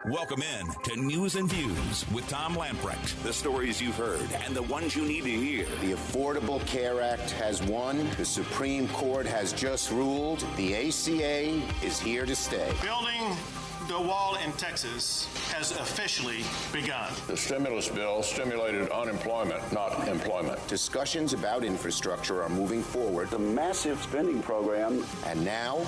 Welcome in to News and Views with Tom Lamprecht. The stories you've heard and the ones you need to hear. The Affordable Care Act has won. The Supreme Court has just ruled. The ACA is here to stay. Building the wall in Texas has officially begun. The stimulus bill stimulated unemployment, not employment. Discussions about infrastructure are moving forward. The massive spending program. And now,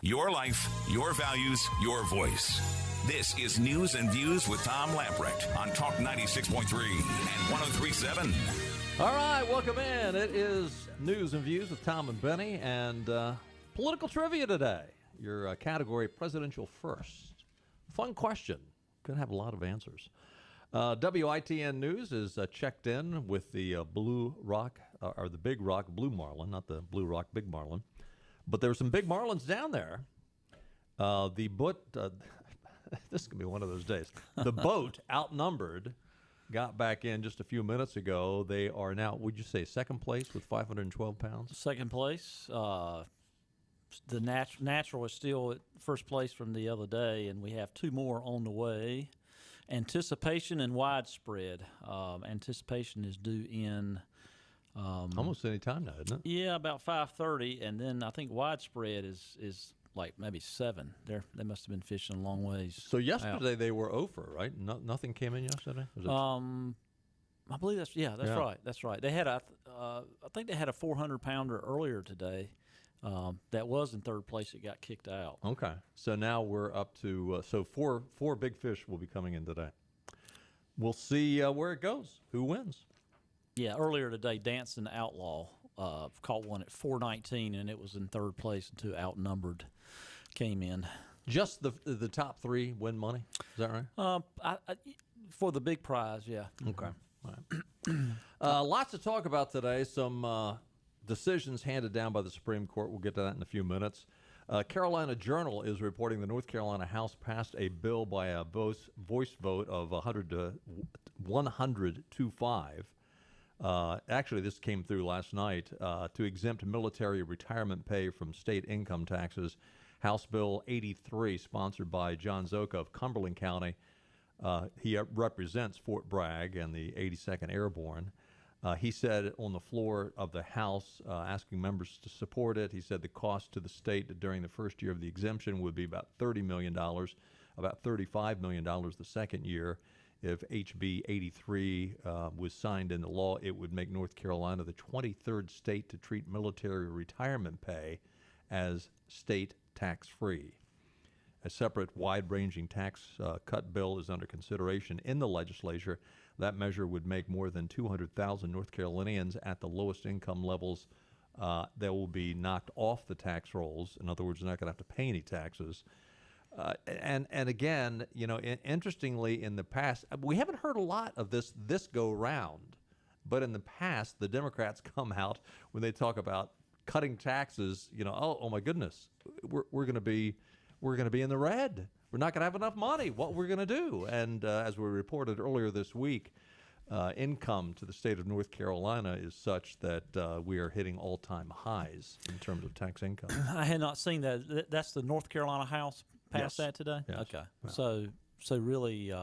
your life, your values, your voice. This is News and Views with Tom Lamprecht on Talk 96.3 and 103.7. All right, welcome in. It is News and Views with Tom and Benny, and political trivia today. Your category, Presidential First. Fun question. Going to have a lot of answers. WITN News is checked in with the Blue Rock, or the Big Rock Blue Marlin, not the Blue Rock Big Marlin. But there were some big marlins down there. This is going to be one of those days. The boat, outnumbered, got back in just a few minutes ago. They are now, would you say, second place with 512 pounds? Second place. The natural is still at first place from the other day, and we have two more on the way. Anticipation and widespread. Anticipation is due in almost any time now, isn't it? Yeah, about 5:30, and then I think widespread is like maybe 7. They must have been fishing a long ways. So yesterday they were over, right? Nothing came in yesterday. I believe that's right. That's right. They had I think they had a 400-pounder earlier today. That was in third place. It got kicked out. Okay, so now we're up to four big fish will be coming in today. We'll see where it goes. Who wins? Yeah, earlier today, Dancing Outlaw caught one at 419, and it was in third place, and two outnumbered came in. Just the top 3 win money? Is that right? For the big prize, yeah. Okay. All right. Lots to talk about today. Some decisions handed down by the Supreme Court. We'll get to that in a few minutes. Carolina Journal is reporting the North Carolina House passed a bill by a voice vote of 100 to 5. Actually, this came through last night to exempt military retirement pay from state income taxes. House Bill 83, sponsored by John Zoka of Cumberland County. He represents Fort Bragg and the 82nd Airborne. He said on the floor of the House, asking members to support it, he said the cost to the state during the first year of the exemption would be about $30 million, about $35 million the second year. If HB 83 was signed into law, it would make North Carolina the 23rd state to treat military retirement pay as state tax-free. A separate wide-ranging tax cut bill is under consideration in the legislature. That measure would make more than 200,000 North Carolinians at the lowest income levels that will be knocked off the tax rolls. In other words, they're not going to have to pay any taxes. And again, interestingly, in the past, we haven't heard a lot of this go round, but in the past, the Democrats come out when they talk about cutting taxes. Oh my goodness, we're going to be in the red. We're not going to have enough money. What we're going to do? And as we reported earlier this week, income to the state of North Carolina is such that we are hitting all-time highs in terms of tax income. I had not seen that. That's the North Carolina House passed that today? Yes. Okay. Yeah. So really...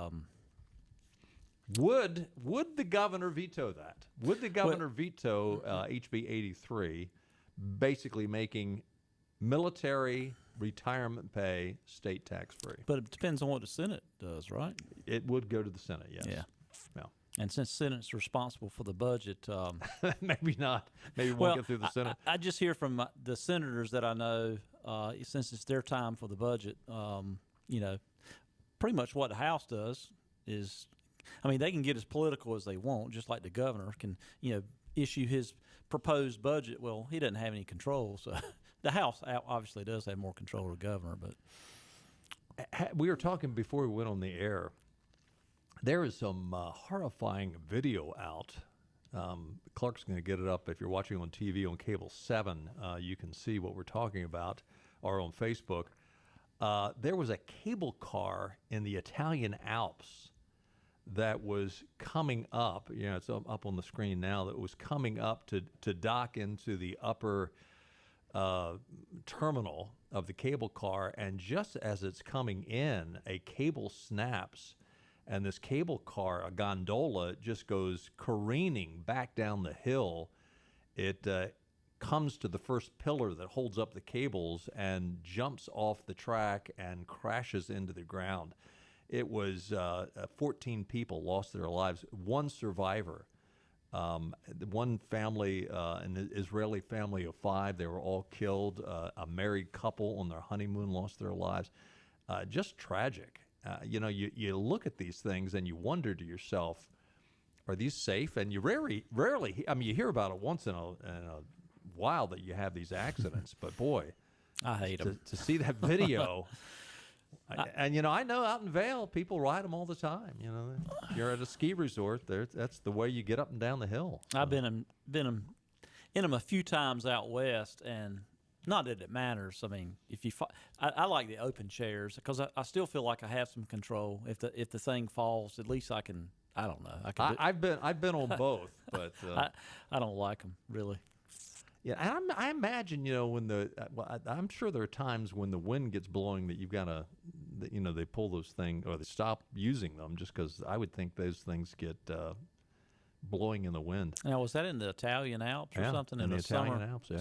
Would the governor veto that? Would the governor veto HB 83, basically making military retirement pay state tax-free? But it depends on what the Senate does, right? It would go to the Senate, yes. Yeah. Yeah. And since Senate's responsible for the budget... maybe not. Maybe it won't get through the Senate. I just hear from the senators that I know, since it's their time for the budget, pretty much what the House does is... they can get as political as they want, just like the governor can, issue his proposed budget. Well, he doesn't have any control, so the House obviously does have more control of the governor. But we were talking before we went on the air. There is some horrifying video out. Clark's going to get it up. If you're watching on TV on Cable 7, you can see what we're talking about, or on Facebook. There was a cable car in the Italian Alps that was coming up. It's up on the screen now. That was coming up to dock into the upper terminal of the cable car, and just as it's coming in, a cable snaps, and this cable car, a gondola, just goes careening back down the hill. It comes to the first pillar that holds up the cables and jumps off the track and crashes into the ground. It was 14 people lost their lives, one survivor. One family, an Israeli family of 5, they were all killed. A married couple on their honeymoon lost their lives. Just tragic. You look at these things and you wonder to yourself, are these safe? And you rarely, you hear about it once in a while that you have these accidents, but boy, I hate them. To see that video. And I know out in Vail, people ride them all the time. You're at a ski resort, that's the way you get up and down the hill. So. I've been in them a few times out west, and not that it matters. I mean, I like the open chairs because I still feel like I have some control. If the thing falls, at least I can. I don't know. I've been on both, but I don't like them really. Yeah, and I imagine when I'm sure there are times when the wind gets blowing that you've got to, they pull those things or they stop using them just because I would think those things get blowing in the wind. Now, was that in the Italian Alps or something? In the Italian Alps, yeah.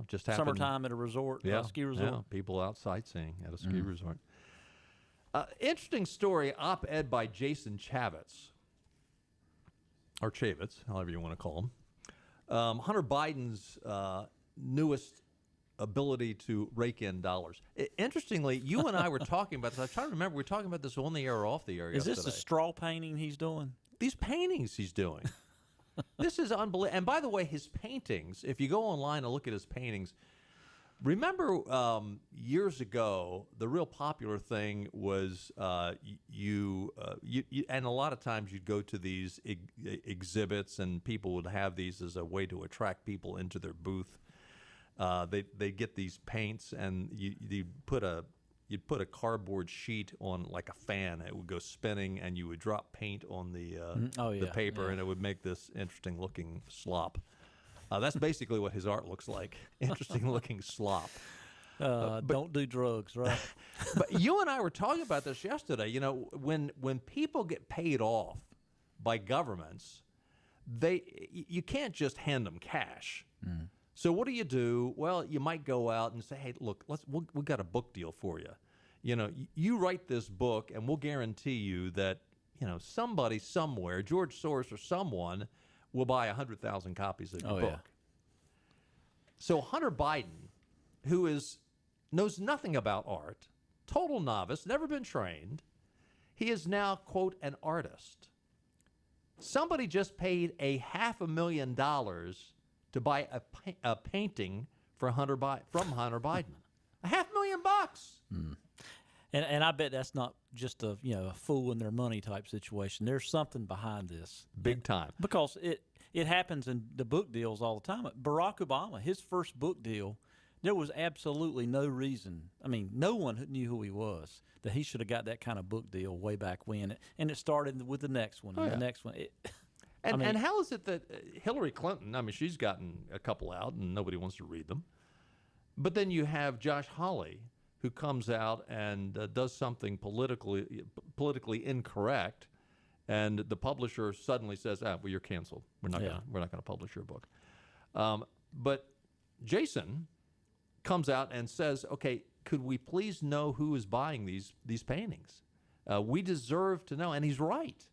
Just happened, summertime at a resort, ski resort. Yeah, people out sightseeing at a ski resort. Interesting story, op-ed by Jason Chaffetz, or Chavitz, however you want to call him. Hunter Biden's newest ability to rake in dollars. Interestingly, you and I were talking about this. I'm trying to remember. We were talking about this on the air or off the air yesterday. Is this the straw painting he's doing? These paintings he's doing. This is unbelievable. And by the way, his paintings, if you go online and look at his paintings, remember years ago, the real popular thing was you and a lot of times you'd go to these exhibits and people would have these as a way to attract people into their booth. They get these paints and you'd put a cardboard sheet on like a fan. It would go spinning and you would drop paint on the paper and it would make this interesting looking slop. That's basically what his art looks like. Interesting looking slop. Don't do drugs, right? But you and I were talking about this yesterday. When people get paid off by governments, you can't just hand them cash. Mm. So what do? Well, you might go out and say, hey, look, we've got a book deal for you. You write this book and we'll guarantee you that, somebody somewhere, George Soros or someone, will buy 100,000 copies of your book. Yeah. So Hunter Biden, who knows nothing about art, total novice, never been trained, he is now, quote, an artist. Somebody just paid $500,000 to buy a painting from Hunter Biden. $500,000 bucks. Mm. And I bet that's not just a fool in their money type situation. There's something behind this, big time, because it happens in the book deals all the time. Barack Obama, his first book deal, there was absolutely no reason. I mean, no one knew who he was that he should have got that kind of book deal way back when. And it started with the next one, the next one. And how is it that Hillary Clinton? I mean, she's gotten a couple out, and nobody wants to read them. But then you have Josh Hawley, who comes out and does something politically incorrect, and the publisher suddenly says, well, you're canceled. We're not going to publish your book. But Jason comes out and says, okay, could we please know who is buying these paintings? We deserve to know, and he's right.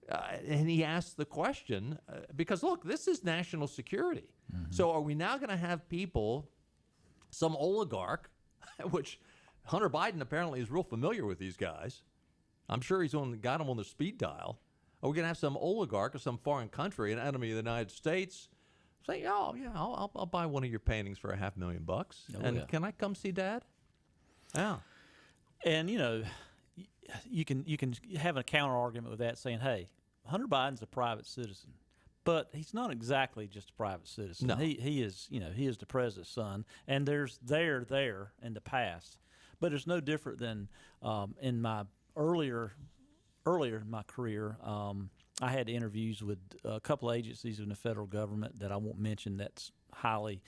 And he asks the question, because, look, this is national security. Mm-hmm. So are we now going to have people, some oligarch, which Hunter Biden apparently is real familiar with these guys. I'm sure he's got them on the speed dial. Are we going to have some oligarch or some foreign country, an enemy of the United States, say, oh, yeah, I'll buy one of your paintings for $500,000. Can I come see Dad? Yeah. And, you can have a counter argument with that saying, hey, Hunter Biden's a private citizen. But he's not exactly just a private citizen. No. He is, he is the president's son, and there's there in the past. But it's no different than in my earlier in my career. I had interviews with a couple of agencies in the federal government that I won't mention. That's highly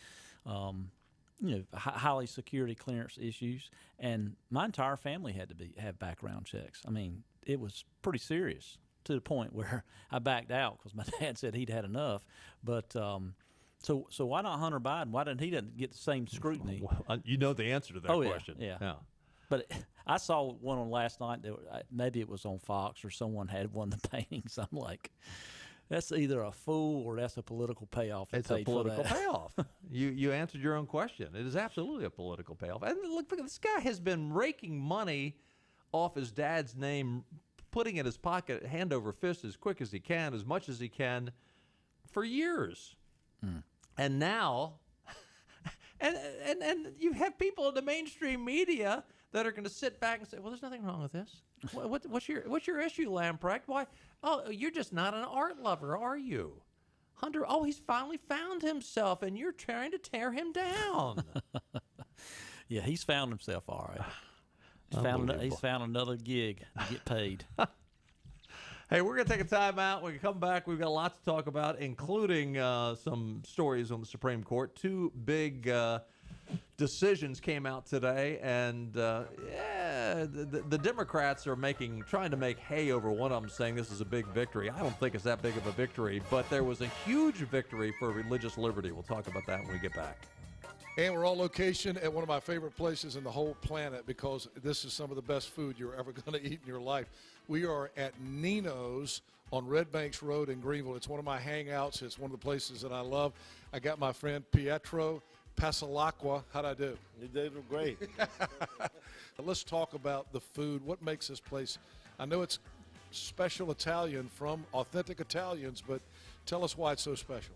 highly security clearance issues, and my entire family had to have background checks. I mean, it was pretty serious to the point where I backed out because my dad said he'd had enough. But so why not Hunter Biden? Why didn't he get the same scrutiny? Well, you know the answer to that question. Yeah. But I saw one on last night. Maybe it was on Fox or someone had one of the paintings. I'm like, that's either a fool or that's a political payoff. It's a political payoff. You answered your own question. It is absolutely a political payoff. And look, this guy has been raking money off his dad's name, putting it in his pocket, hand over fist, as quick as he can, as much as he can, for years. And now, and you have people in the mainstream media that are going to sit back and say, "Well, there's nothing wrong with this. What's your issue, Lamprecht? Why? Oh, you're just not an art lover, are you, Hunter? Oh, he's finally found himself, and you're trying to tear him down." Yeah, he's found himself all right. He's found another gig to get paid. Hey, we're going to take a time out. When we come back, we've got lots to talk about, including some stories on the Supreme Court. Two big decisions came out today, and the Democrats are trying to make hay over one of them, saying this is a big victory. I don't think it's that big of a victory, but there was a huge victory for religious liberty. We'll talk about that when we get back. And we're on location at one of my favorite places in the whole planet because this is some of the best food you're ever going to eat in your life. We are at Nino's on Red Banks Road in Greenville. It's one of my hangouts. It's one of the places that I love. I got my friend Pietro Passalacqua. How'd I do? You did great. Let's talk about the food. What makes this place? I know it's special Italian from authentic Italians, but tell us why it's so special.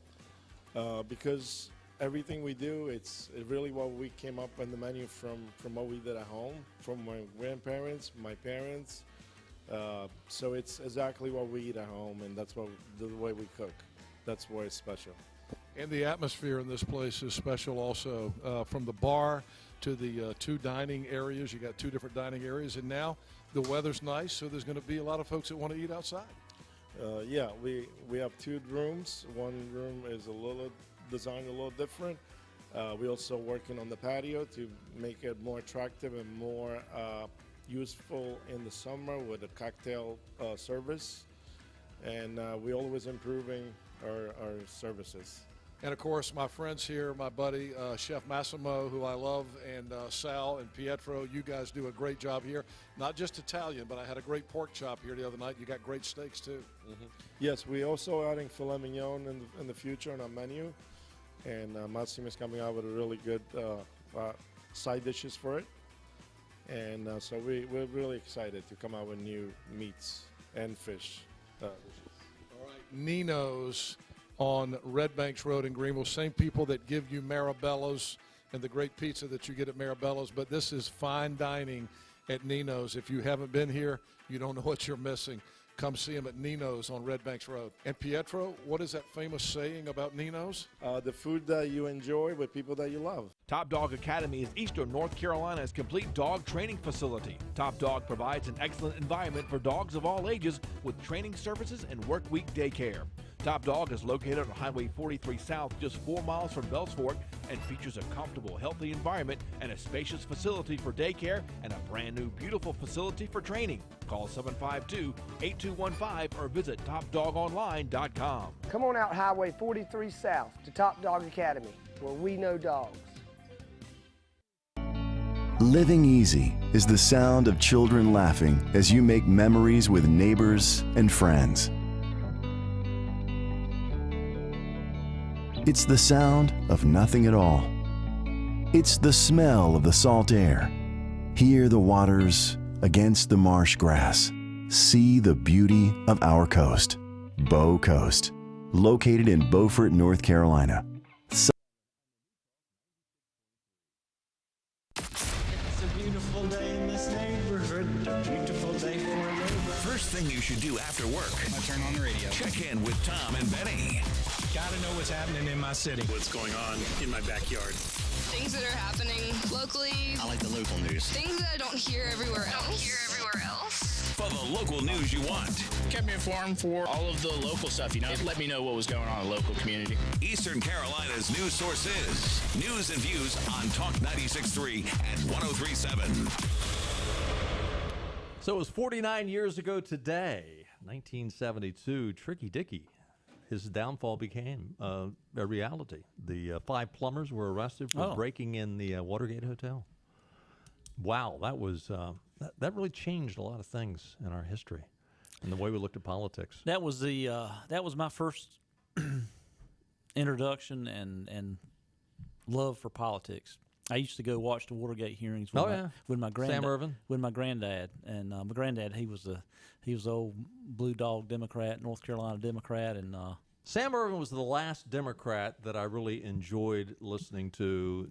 Because everything we do, it's really what we came up on the menu from what we did at home, from my grandparents, my parents. So it's exactly what we eat at home, and that's the way we cook. That's why it's special. And the atmosphere in this place is special also. From the bar to the two dining areas. You got two different dining areas, and now the weather's nice, so there's going to be a lot of folks that want to eat outside. Yeah, we have two rooms. One room is designed a little different. We're also working on the patio to make it more attractive and more useful in the summer with a cocktail service. And we're always improving our services. And, of course, my friends here, my buddy, Chef Massimo, who I love, and Sal and Pietro, you guys do a great job here. Not just Italian, but I had a great pork chop here the other night. You got great steaks, too. Mm-hmm. Yes, we're also adding filet mignon in the future on our menu. And Massimo is coming out with a really good side dishes for it. And so we're really excited to come out with new meats and fish dishes. All right, Nino's on Red Banks Road in Greenville. Same people that give you Marabello's and the great pizza that you get at Marabello's, but this is fine dining at Nino's. If you haven't been here, you don't know what you're missing. Come see them at Nino's on Red Banks Road. And Pietro, what is that famous saying about Nino's? The food that you enjoy with people that you love. Top Dog Academy is Eastern North Carolina's complete dog training facility. Top Dog provides an excellent environment for dogs of all ages with training services and work week daycare. Top Dog is located on Highway 43 South, just 4 miles from Bells Fork, and features a comfortable, healthy environment and a spacious facility for daycare and a brand new, beautiful facility for training. Call 752-8215 or visit TopDogOnline.com. Come on out Highway 43 South to Top Dog Academy, where we know dogs. Living easy is the sound of children laughing as you make memories with neighbors and friends. It's the sound of nothing at all. It's the smell of the salt air. Hear the waters against the marsh grass. See the beauty of our coast. Bow Coast, located in Beaufort, North Carolina. It's a beautiful day in this neighborhood, a beautiful day for a neighbor. First thing you should do after work, I turn on the radio. Check in with Tom and Benny. Gotta know what's happening in my city. What's going on in my backyard. Things that are happening locally. I like the local news. Things that I don't hear everywhere else. for the local news you want. Kept me informed for all of the local stuff, It let me know what was going on in the local community. Eastern Carolina's news source is News and Views on Talk 96.3 and 103.7. So it was 49 years ago today, 1972, Tricky Dicky. His downfall became a reality. The 5 plumbers were arrested for breaking in the Watergate Hotel. Wow, that was that really changed a lot of things in our history and the way we looked at politics. That was my first introduction and love for politics. I used to go watch the Watergate hearings with my granddad. Sam Ervin? With my granddad. And my granddad, he was the old Blue Dog Democrat, North Carolina Democrat. And Sam Ervin was the last Democrat that I really enjoyed listening to.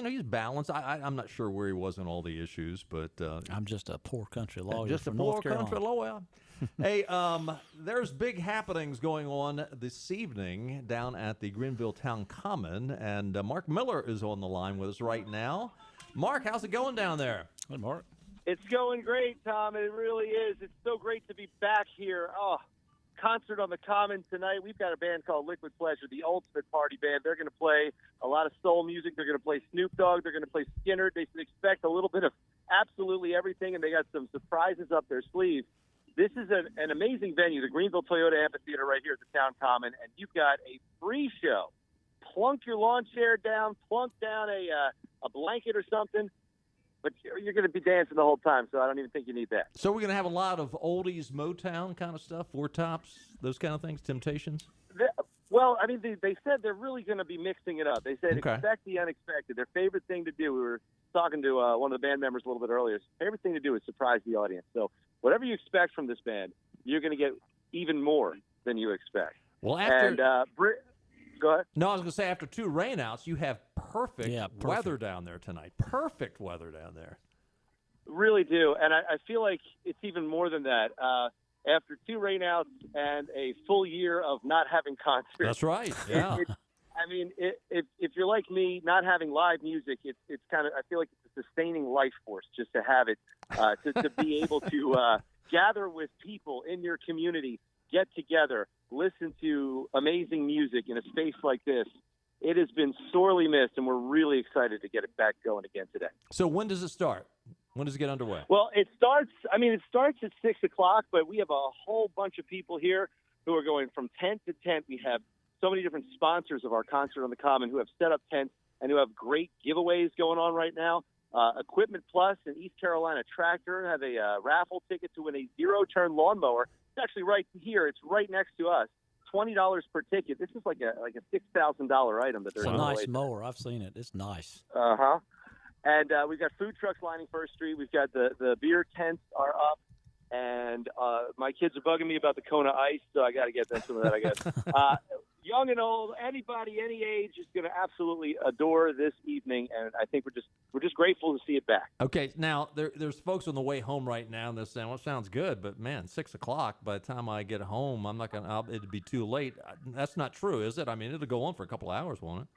He's balanced. I'm not sure where he was on all the issues, but I'm just a poor country lawyer just from a poor North Carolina. country lawyer. Hey, there's big happenings going on this evening down at the Greenville Town Common, and Mark Miller is on the line with us right now. Mark, how's it going down there? Hey, Mark. It's going great, Tom. It really is. It's so great to be back here. Oh, concert on the Common tonight. We've got a band called Liquid Pleasure, the ultimate party band. They're going to play a lot of soul music. They're going to play Snoop Dogg. They're going to play Skinner. They should expect a little bit of absolutely everything, and they got some surprises up their sleeve. This is an amazing venue, the Greenville Toyota Amphitheater right here at the Town Common, and you've got a free show. Plunk your lawn chair down, plunk down a blanket or something, but you're going to be dancing the whole time, so I don't even think you need that. So we're going to have a lot of oldies, Motown kind of stuff, Four Tops, those kind of things, Temptations? Well, I mean, they said they're really going to be mixing it up. They said expect the unexpected. Their favorite thing to do, we were talking to one of the band members a little bit earlier, favorite thing to do is surprise the audience. So whatever you expect from this band, you're going to get even more than you expect. Well, after... And, go ahead. No, I was going to say, after 2 rainouts, you have perfect weather down there tonight. Perfect weather down there. Really do. And I feel like it's even more than that. After 2 rainouts and a full year of not having concerts. That's right, yeah. If you're like me, not having live music, it's kind of, I feel like it's a sustaining life force just to have it, to be able to gather with people in your community, get together, listen to amazing music in a space like this. It has been sorely missed, and we're really excited to get it back going again today. So when does it start? When does it get underway? Well, it starts at 6 o'clock, but we have a whole bunch of people here who are going from tent to tent. We have so many different sponsors of our concert on the Common who have set up tents and who have great giveaways going on right now. Equipment Plus and East Carolina Tractor have a raffle ticket to win a zero-turn lawnmower. It's actually right here. It's right next to us. $20 per ticket. This is like a $6,000 item that they're giving away. It's a nice mower. I've seen it. It's nice. Uh-huh. And we've got food trucks lining First Street. We've got the beer tents are up. And my kids are bugging me about the Kona Ice, so I got to get them some of that, I guess. Young and old, anybody, any age is going to absolutely adore this evening, and I think we're just grateful to see it back. Okay, now there's folks on the way home right now, and they're saying, "Well, it sounds good, but man, 6 o'clock. By the time I get home, I'm not gonna. It'd be too late." That's not true, is it? I mean, it'll go on for a couple of hours, won't it?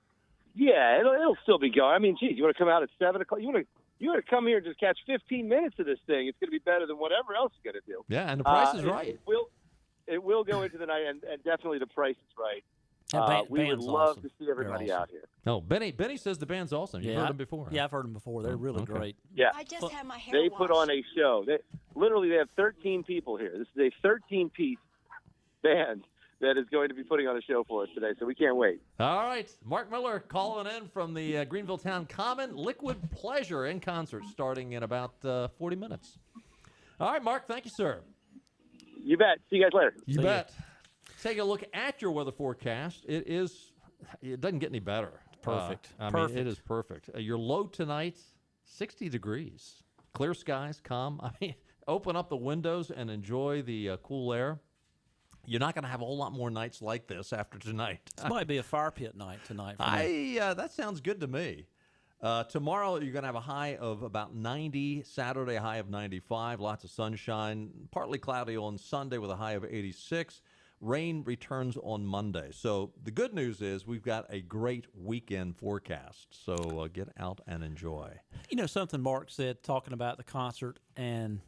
Yeah, it'll still be going. I mean, geez, you want to come out at 7 o'clock? You want to come here and just catch 15 minutes of this thing. It's going to be better than whatever else you're going to do. Yeah, and the price is right. It will go into the night, and definitely the price is right. We would love to see everybody out here. Oh, Benny says the band's awesome. You've heard them before. Yeah, I've heard them before. They're really great. Yeah. I just had my hair They washed. put on a show. They have 13 people here. This is a 13-piece band that is going to be putting on a show for us today, so we can't wait. All right. Mark Miller calling in from the Greenville Town Common. Liquid Pleasure in concert starting in about 40 minutes. All right, Mark. Thank you, sir. You bet. See you guys later. You bet. Take a look at your weather forecast. It doesn't get any better. Perfect. I mean, it is perfect. Your low tonight, 60 degrees. Clear skies, calm. I mean, open up the windows and enjoy the cool air. You're not going to have a whole lot more nights like this after tonight. This might be a fire pit night tonight. That sounds good to me. Tomorrow, you're going to have a high of about 90. Saturday, a high of 95. Lots of sunshine. Partly cloudy on Sunday with a high of 86. Rain returns on Monday. So the good news is we've got a great weekend forecast. So get out and enjoy. You know, something Mark said talking about the concert, and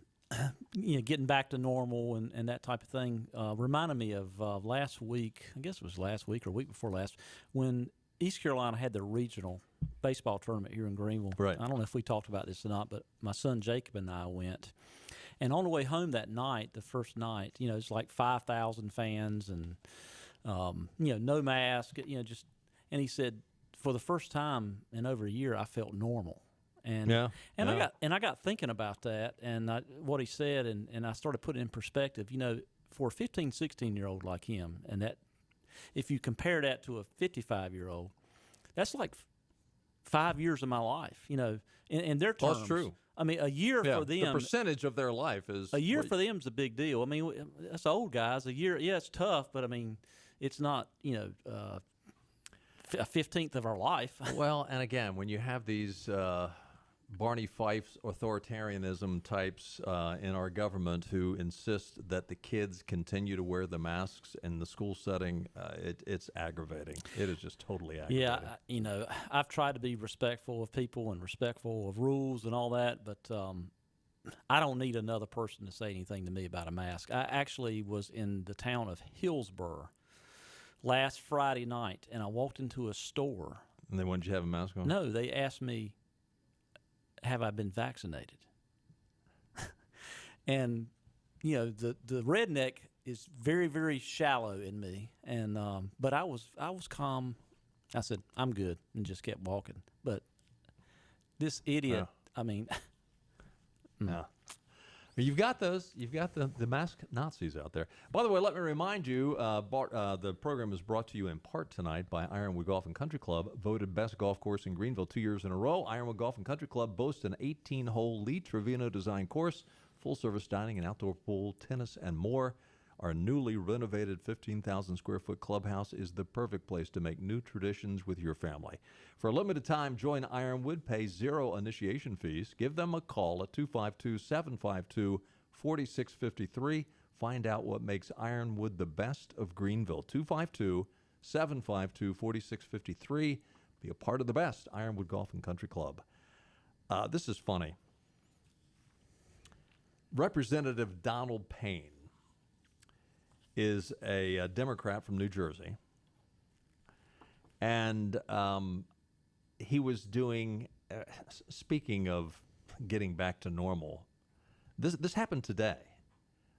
getting back to normal and that type of thing reminded me of last week. I guess it was last week or week before last, when East Carolina had their regional baseball tournament here in Greenville. Right. I don't know if we talked about this or not, but my son Jacob and I went. And on the way home that night, the first night, it's like 5,000 fans and, no mask, and he said, for the first time in over a year, I felt normal. And I got thinking about that and what he said, and I started putting it in perspective. For a 15, 16-year-old like him, and that if you compare that to a 55-year-old, that's like 5 years of my life. In their terms. Well, that's true. I mean, a year for them. The percentage of their life is a year for them is a big deal. I mean, that's old guys. A year, yeah, it's tough, but I mean, it's not a 15th of our life. Well, and again, when you have these Barney Fife's authoritarianism types in our government who insist that the kids continue to wear the masks in the school setting, it's aggravating. It is just totally aggravating. Yeah, I've tried to be respectful of people and respectful of rules and all that, but I don't need another person to say anything to me about a mask. I actually was in the town of Hillsborough last Friday night, and I walked into a store. And they wanted you to have a mask on? No, they asked me, have I been vaccinated? And, the redneck is very, very shallow in me. And but I was calm. I said, I'm good, and just kept walking. But this idiot, I mean. No. You've got those. You've got the masked Nazis out there. By the way, let me remind you, the program is brought to you in part tonight by Ironwood Golf and Country Club, voted best golf course in Greenville 2 years in a row. Ironwood Golf and Country Club boasts an 18-hole Lee Trevino design course, full-service dining and outdoor pool, tennis, and more. Our newly renovated 15,000-square-foot clubhouse is the perfect place to make new traditions with your family. For a limited time, join Ironwood, pay zero initiation fees. Give them a call at 252-752-4653. Find out what makes Ironwood the best of Greenville. 252-752-4653. Be a part of the best, Ironwood Golf and Country Club. This is funny. Representative Donald Payne is a Democrat from New Jersey, and he was doing, speaking of getting back to normal, this happened today.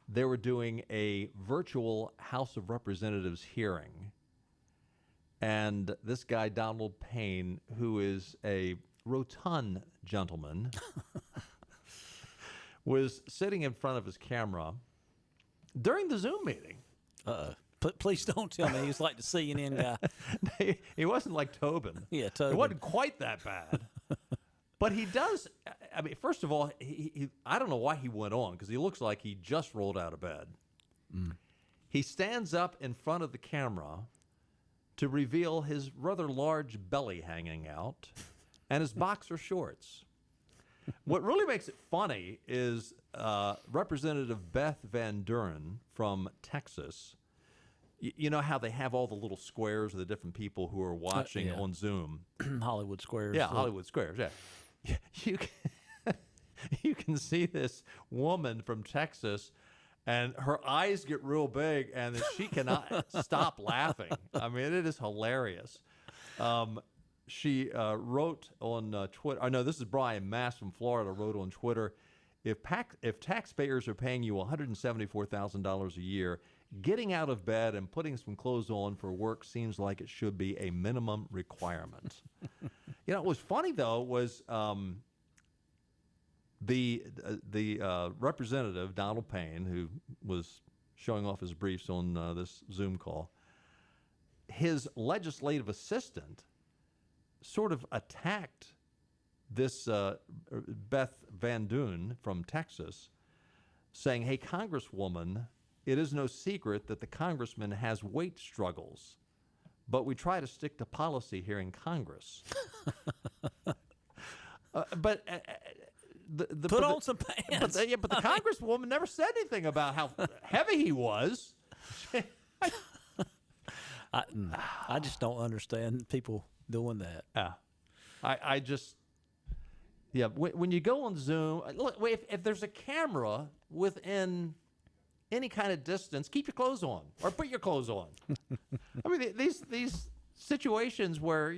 They were doing a virtual House of Representatives hearing, and this guy, Donald Payne, who is a rotund gentleman, was sitting in front of his camera during the Zoom meeting. Please don't tell me he's like the CNN guy. He wasn't like Tobin. Yeah, Tobin. It wasn't quite that bad. But he does, I mean, first of all, he I don't know why he went on, because he looks like he just rolled out of bed. He stands up in front of the camera to reveal his rather large belly hanging out and his boxer shorts. What really makes it funny is Representative Beth Van Duren from Texas. You know how they have all the little squares of the different people who are watching on Zoom? Hollywood Squares. Yeah, Hollywood Squares, yeah. You can see this woman from Texas, and her eyes get real big, and she cannot stop laughing. I mean, it is hilarious. She wrote on Twitter. I know this is Brian Mass from Florida. Wrote on Twitter, if taxpayers are paying you $174,000 a year, getting out of bed and putting some clothes on for work seems like it should be a minimum requirement. What was funny though was the representative Donald Payne, who was showing off his briefs on this Zoom call. His legislative assistant sort of attacked this Beth Van Duren from Texas, saying, "Hey, Congresswoman, it is no secret that the congressman has weight struggles, but we try to stick to policy here in Congress." But put on some pants. But the congresswoman never said anything about how heavy he was. I just don't understand people doing that. I just, Yeah, when you go on Zoom, look, if there's a camera within any kind of distance, keep your clothes on or put your clothes on. I mean, these situations where,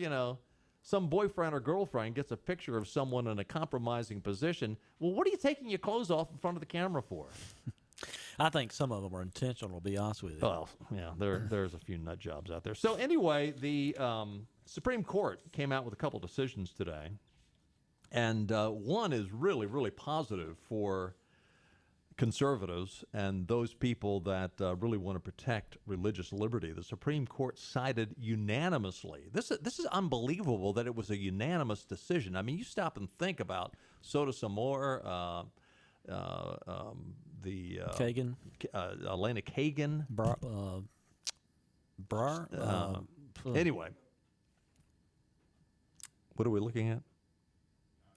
some boyfriend or girlfriend gets a picture of someone in a compromising position, well, what are you taking your clothes off in front of the camera for? I think some of them are intentional, to be honest with you. Well, yeah, there's a few nut jobs out there. So anyway, the Supreme Court came out with a couple decisions today. And one is really, really positive for conservatives and those people that really want to protect religious liberty. The Supreme Court sided unanimously. This is unbelievable that it was a unanimous decision. I mean, you stop and think about Sotomayor, Kagan, Elena Kagan, anyway, what are we looking at?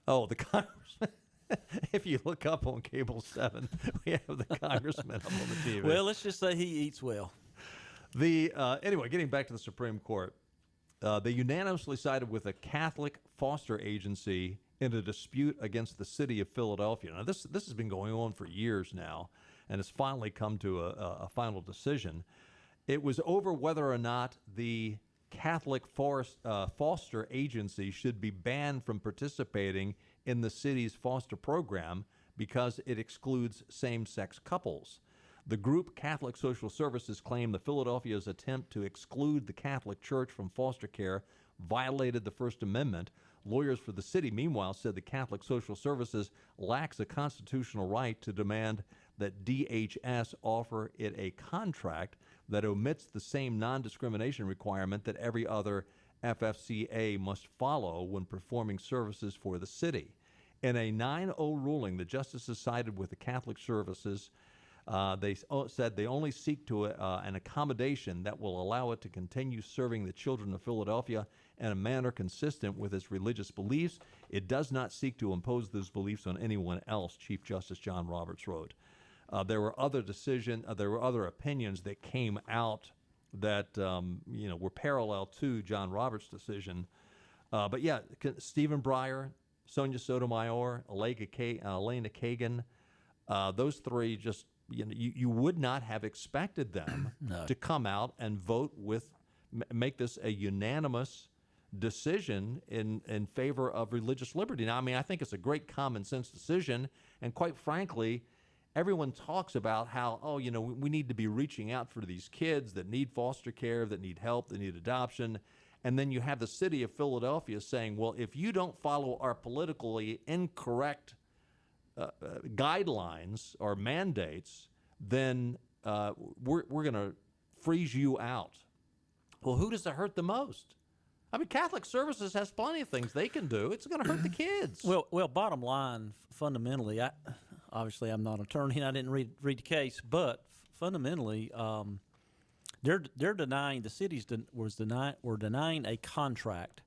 Oh, the congressman. If you look up on Cable 7, we have the congressman up on the TV. Well, let's just say he eats well. Anyway, getting back to the Supreme Court, they unanimously sided with a Catholic foster agency in a dispute against the city of Philadelphia. Now, this has been going on for years now, and it's finally come to a final decision. It was over whether or not the Catholic foster agency should be banned from participating in the city's foster program because it excludes same-sex couples. The group Catholic Social Services claimed the Philadelphia's attempt to exclude the Catholic Church from foster care violated the First Amendment. Lawyers for the city, meanwhile, said the Catholic Social Services lacks a constitutional right to demand that DHS offer it a contract that omits the same non-discrimination requirement that every other FFCA must follow when performing services for the city. In a 9-0 ruling, the justices sided with the Catholic Services. They said they only seek to an accommodation that will allow it to continue serving the children of Philadelphia in a manner consistent with its religious beliefs. It does not seek to impose those beliefs on anyone else, Chief Justice John Roberts wrote. There were other opinions that came out that were parallel to John Roberts' decision. But yeah, Stephen Breyer, Sonia Sotomayor, Elena Kagan, those three just you would not have expected them to come out and vote make this a unanimous decision in favor of religious liberty. Now, I mean, I think it's a great common sense decision, and quite frankly, everyone talks about how, we need to be reaching out for these kids that need foster care, that need help, that need adoption. And then you have the city of Philadelphia saying, well, if you don't follow our politically incorrect guidelines or mandates, then we're going to freeze you out. Well, who does it hurt the most? I mean, Catholic Services has plenty of things they can do. It's going to hurt the kids. Well, bottom line, fundamentally, obviously I'm not an attorney and I didn't read the case, but fundamentally, they're denying, the cities were denying a contract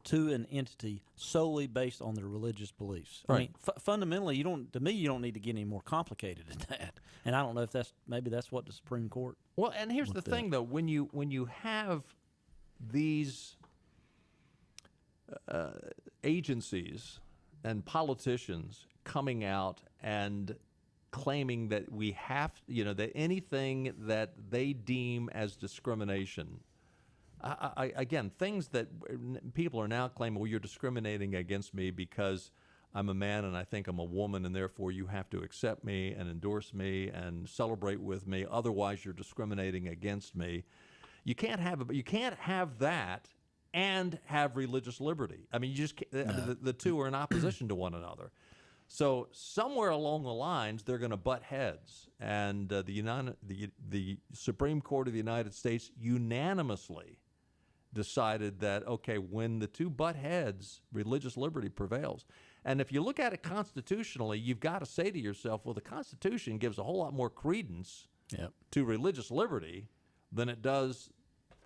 to an entity solely based on their religious beliefs. Right. I mean, fundamentally, you don't need to get any more complicated than that. And I don't know if maybe that's what the Supreme Court. Well, and here's the thing, though, when you have these agencies and politicians coming out and claiming that we have, that anything that they deem as discrimination, again, things that people are now claiming, well, you're discriminating against me because I'm a man and I think I'm a woman, and therefore you have to accept me and endorse me and celebrate with me. Otherwise, you're discriminating against me. You can't have that and have religious liberty. I mean, you just can't, the two are in opposition to one another. So somewhere along the lines, they're going to butt heads, and the Supreme Court of the United States unanimously decided that, okay, when the two butt heads, religious liberty prevails. And if you look at it constitutionally, you've got to say to yourself, well, the Constitution gives a whole lot more credence to religious liberty than it does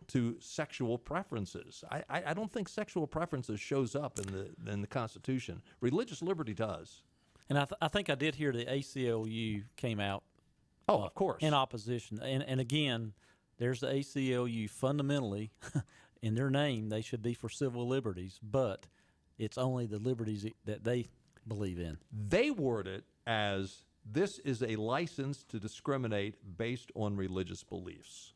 to sexual preferences. I don't think sexual preferences shows up in the Constitution. Religious liberty does. And I think I did hear the ACLU came out. Oh, of course. In opposition. And again, there's the ACLU. Fundamentally, in their name, they should be for civil liberties, but it's only the liberties that they believe in. They word it as this is a license to discriminate based on religious beliefs.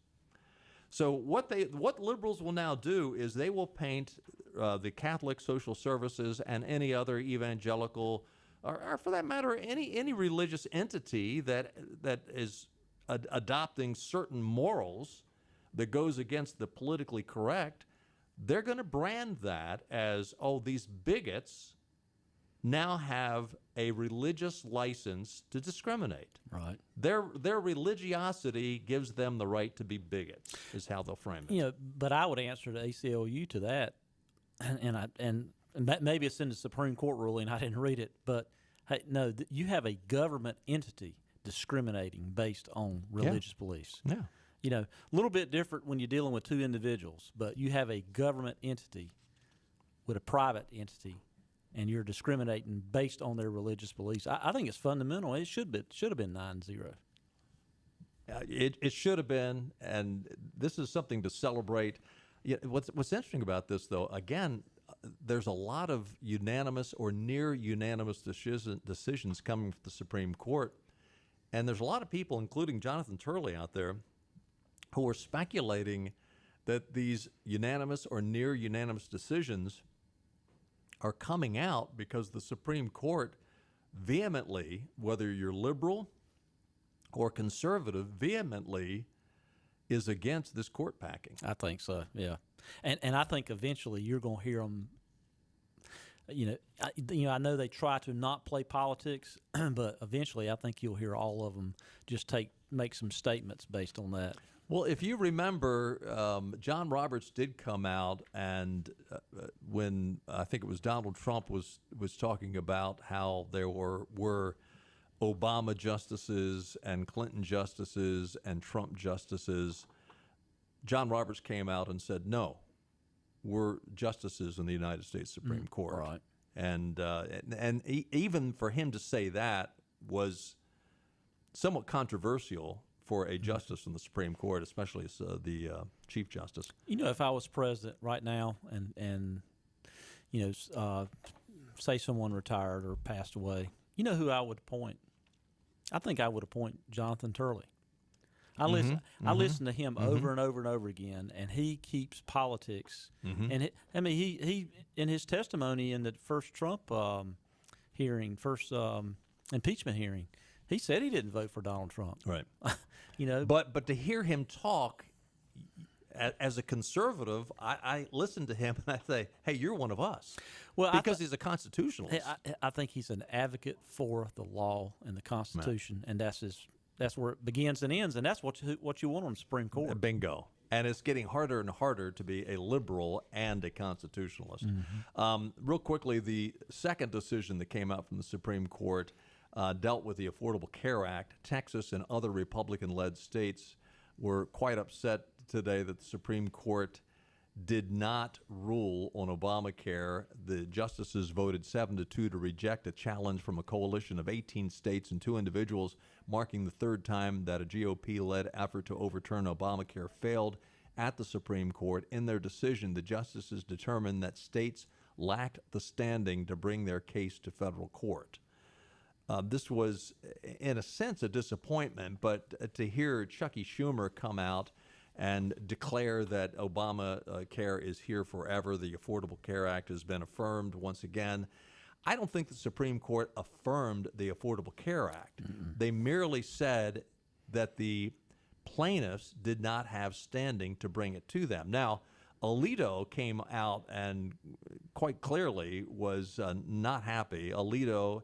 So what liberals will now do is they will paint the Catholic Social Services and any other evangelical, or for that matter, any religious entity that is adopting certain morals that goes against the politically correct. They're going to brand that as, oh, these bigots now have a religious license to discriminate. Right. Their religiosity gives them the right to be bigots, is how they'll frame it. But I would answer the ACLU to that, and maybe it's in the Supreme Court ruling. I didn't read it, but hey, no, you have a government entity discriminating based on religious beliefs. Yeah. A little bit different when you're dealing with two individuals, but you have a government entity with a private entity, and you're discriminating based on their religious beliefs. I think it's fundamental. It should have been 9-0. It should have been, and this is something to celebrate. What's interesting about this, though, again, there's a lot of unanimous or near unanimous decisions coming from the Supreme Court, and there's a lot of people, including Jonathan Turley out there, who are speculating that these unanimous or near unanimous decisions are coming out because the Supreme Court vehemently, whether you're liberal or conservative, vehemently is against this court packing. I think so, yeah. And I think eventually you're going to hear them. I know they try to not play politics, but eventually I think you'll hear all of them just make some statements based on that. Well, if you remember, John Roberts did come out, and when I think it was Donald Trump was talking about how there were Obama justices and Clinton justices and Trump justices, John Roberts came out and said, no, we're justices in the United States Supreme Court. Right. And even for him to say that was somewhat controversial for a justice in the Supreme Court, especially as the Chief Justice. If I was president right now and say someone retired or passed away, you know who I would appoint? I think I would appoint Jonathan Turley. I listen to him over and over and over again, and he keeps politics. And he in his testimony in the first Trump impeachment hearing, he said he didn't vote for Donald Trump. Right. But to hear him talk as a conservative, I listen to him and I say, hey, you're one of us. Well, because he's a constitutionalist. I think he's an advocate for the law and the Constitution, and that's where it begins and ends, and that's what you want on the Supreme Court. Bingo. And it's getting harder and harder to be a liberal and a constitutionalist. Real quickly, the second decision that came out from the Supreme Court dealt with the Affordable Care Act. Texas and other Republican-led states were quite upset today that the Supreme Court did not rule on Obamacare. The justices voted 7-2 to reject a challenge from a coalition of 18 states and 2 individuals, marking the third time that a GOP-led effort to overturn Obamacare failed at the Supreme Court. In their decision, the justices determined that states lacked the standing to bring their case to federal court. This was, in a sense, a disappointment, but to hear Chucky Schumer come out and declare that Obamacare is here forever, the Affordable Care Act has been affirmed once again. I don't think the Supreme Court affirmed the Affordable Care Act. They merely said that the plaintiffs did not have standing to bring it to them. Now, Alito came out and quite clearly was not happy. Alito,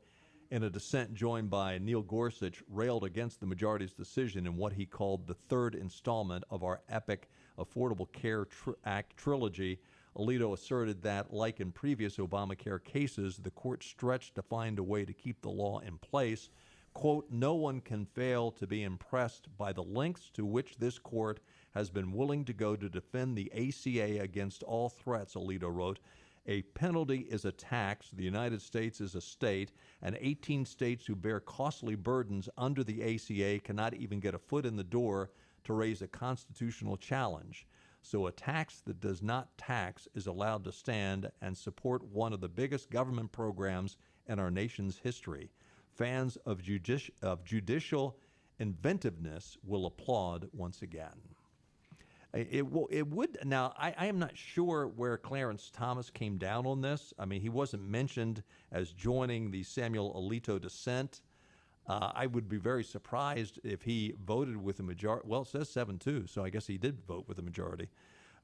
in a dissent joined by Neil Gorsuch, railed against the majority's decision in what he called the third installment of our epic Affordable Care Act trilogy. Alito asserted that, like in previous Obamacare cases, the court stretched to find a way to keep the law in place. Quote, no one can fail to be impressed by the lengths to which this court has been willing to go to defend the ACA against all threats, Alito wrote. A penalty is a tax. The United States is a state, and 18 states who bear costly burdens under the ACA cannot even get a foot in the door to raise a constitutional challenge. So a tax that does not tax is allowed to stand and support one of the biggest government programs in our nation's history. Fans of judicial inventiveness will applaud once again. It would. Now, I am not sure where Clarence Thomas came down on this. I mean, he wasn't mentioned as joining the Samuel Alito dissent. I would be very surprised if he voted with a majority. Well, it says 7-2, so I guess he did vote with a majority.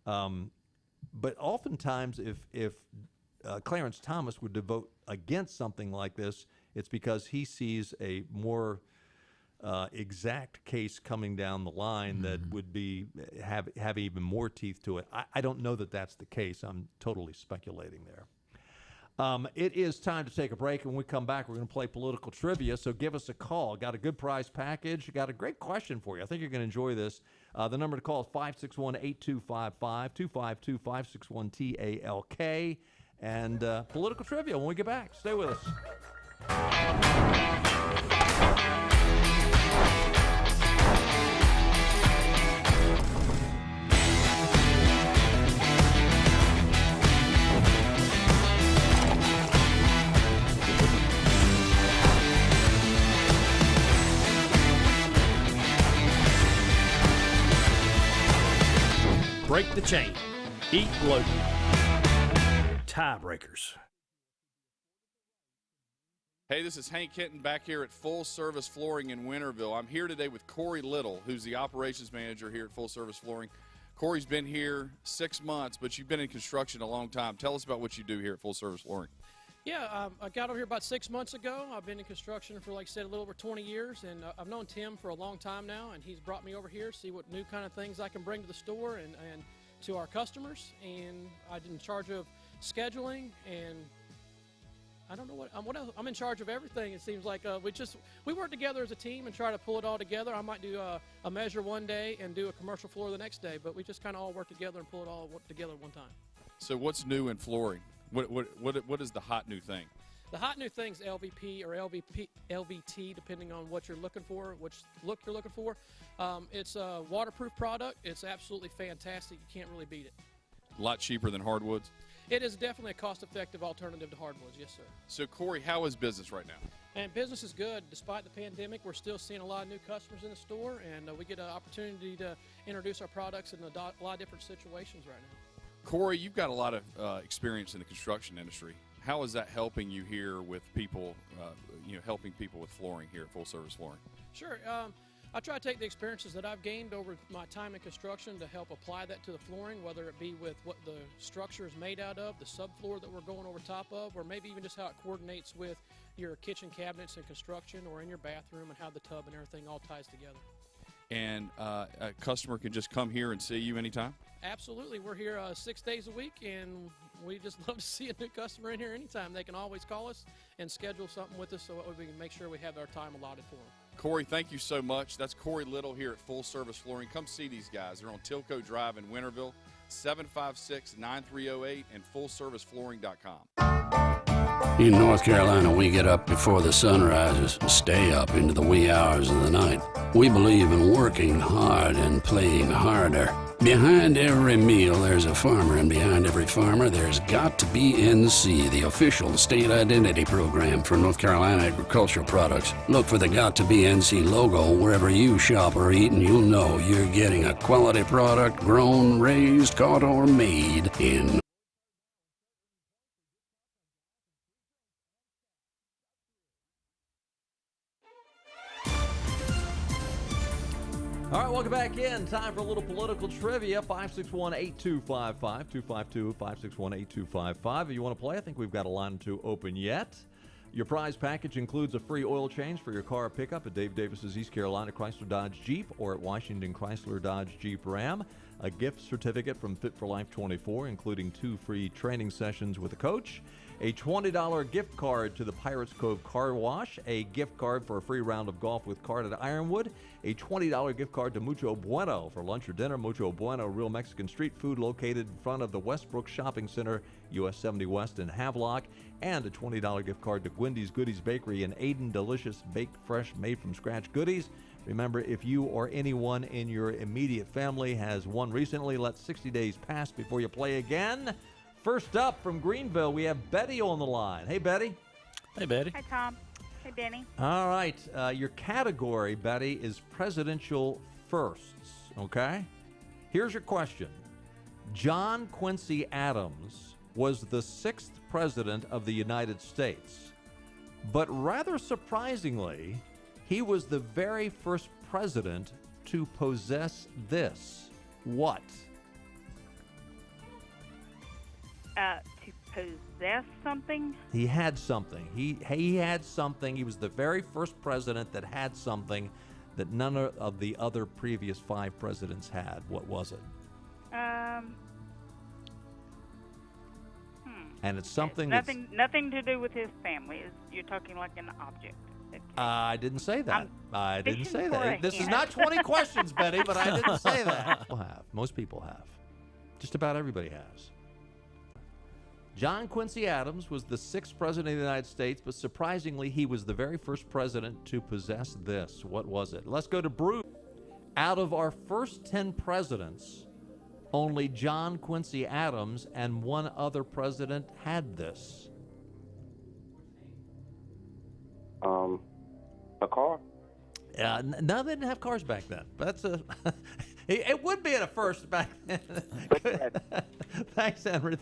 But oftentimes, if Clarence Thomas would vote against something like this, it's because he sees a more exact case coming down the line that would be have even more teeth to it. I don't know that that's the case. I'm totally speculating there. It is time to take a break. When we come back, we're going to play political trivia, so give us a call. Got a good prize package. Got a great question for you. I think you're going to enjoy this. The number to call is 561-8255, 252-561-TALK. And political trivia when we get back. Stay with us. Break the chain. Eat local. Tiebreakers. Hey, this is Hank Hinton back here at Full Service Flooring in Winterville. I'm here today with Corey Little, who's the operations manager here at Full Service Flooring. Corey's been here 6 months, but you've been in construction a long time. Tell us about what you do here at Full Service Flooring. Yeah, I got over here about 6 months ago. I've been in construction for, like I said, a little over 20 years, and I've known Tim for a long time now, and he's brought me over here to see what new kind of things I can bring to the store and to our customers. And I'm in charge of scheduling, and I don't know what else. I'm in charge of everything. It seems like we work together as a team and try to pull it all together. I might do a measure one day and do a commercial floor the next day, but we just kind of all work together and pull it all together at one time. So what's new in flooring? What is the hot new thing? The hot new thing is LVP or LVT, depending on what you're looking for, which look you're looking for. It's a waterproof product. It's absolutely fantastic. You can't really beat it. A lot cheaper than hardwoods? It is definitely a cost-effective alternative to hardwoods, yes, sir. So, Corey, how is business right now? And business is good. Despite the pandemic, we're still seeing a lot of new customers in the store, and we get an opportunity to introduce our products in a lot of different situations right now. Corey, you've got a lot of experience in the construction industry. How is that helping you here with people, helping people with flooring here at Full Service Flooring? Sure. I try to take the experiences that I've gained over my time in construction to help apply that to the flooring, whether it be with what the structure is made out of, the subfloor that we're going over top of, or maybe even just how it coordinates with your kitchen cabinets in construction or in your bathroom and how the tub and everything all ties together. And a customer can just come here and see you anytime? Absolutely. We're here 6 days a week, and we just love to see a new customer in here anytime. They can always call us and schedule something with us so we can make sure we have our time allotted for them. Corey, thank you so much. That's Corey Little here at Full Service Flooring. Come see these guys. They're on Tilco Drive in Winterville, 756-9308 and fullserviceflooring.com. In North Carolina, we get up before the sun rises and stay up into the wee hours of the night. We believe in working hard and playing harder. Behind every meal, there's a farmer, and behind every farmer, there's Got to Be NC, the official state identity program for North Carolina agricultural products. Look for the Got to Be NC logo wherever you shop or eat, and you'll know you're getting a quality product grown, raised, caught, or made in All right, welcome back in. Time for a little political trivia. 561-8255, 252-561-8255. If you want to play, I think we've got a line or two open yet. Your prize package includes a free oil change for your car pickup at Dave Davis's East Carolina Chrysler Dodge Jeep or at Washington Chrysler Dodge Jeep Ram. A gift certificate from Fit for Life 24, including 2 free training sessions with a coach. A $20 gift card to the Pirates Cove Car Wash, a gift card for a free round of golf with Cart at Ironwood, a $20 gift card to Mucho Bueno for lunch or dinner. Mucho Bueno, real Mexican street food located in front of the Westbrook Shopping Center, US 70 West in Havelock, and a $20 gift card to Gwendy's Goodies Bakery in Aden, delicious baked fresh made from scratch goodies. Remember, if you or anyone in your immediate family has won recently, let 60 days pass before you play again. First up from Greenville, we have Betty on the line. Hey, Betty. Hey, Betty. Hi, Tom. Hey, Benny. All right. Your category, Betty, is presidential firsts, okay? Here's your question. John Quincy Adams was the 6th president of the United States, but rather surprisingly, he was the very first president to possess this. What? To possess something? He had something. He had something. He was the very first president that had something that none of the other previous 5 presidents had. What was it? And it's something nothing to do with his family. You're talking like an object. I didn't say that. I didn't say that. This is hint. not 20 questions, Betty, but I didn't say that. Most people have. Just about everybody has. John Quincy Adams was the 6th president of the United States, but surprisingly, he was the very first president to possess this. What was it? Let's go to Bruce. Out of our first 10 presidents, only John Quincy Adams and one other president had this. A car? No, they didn't have cars back then. That's a. It would be at a first back then. Thanks, Henry.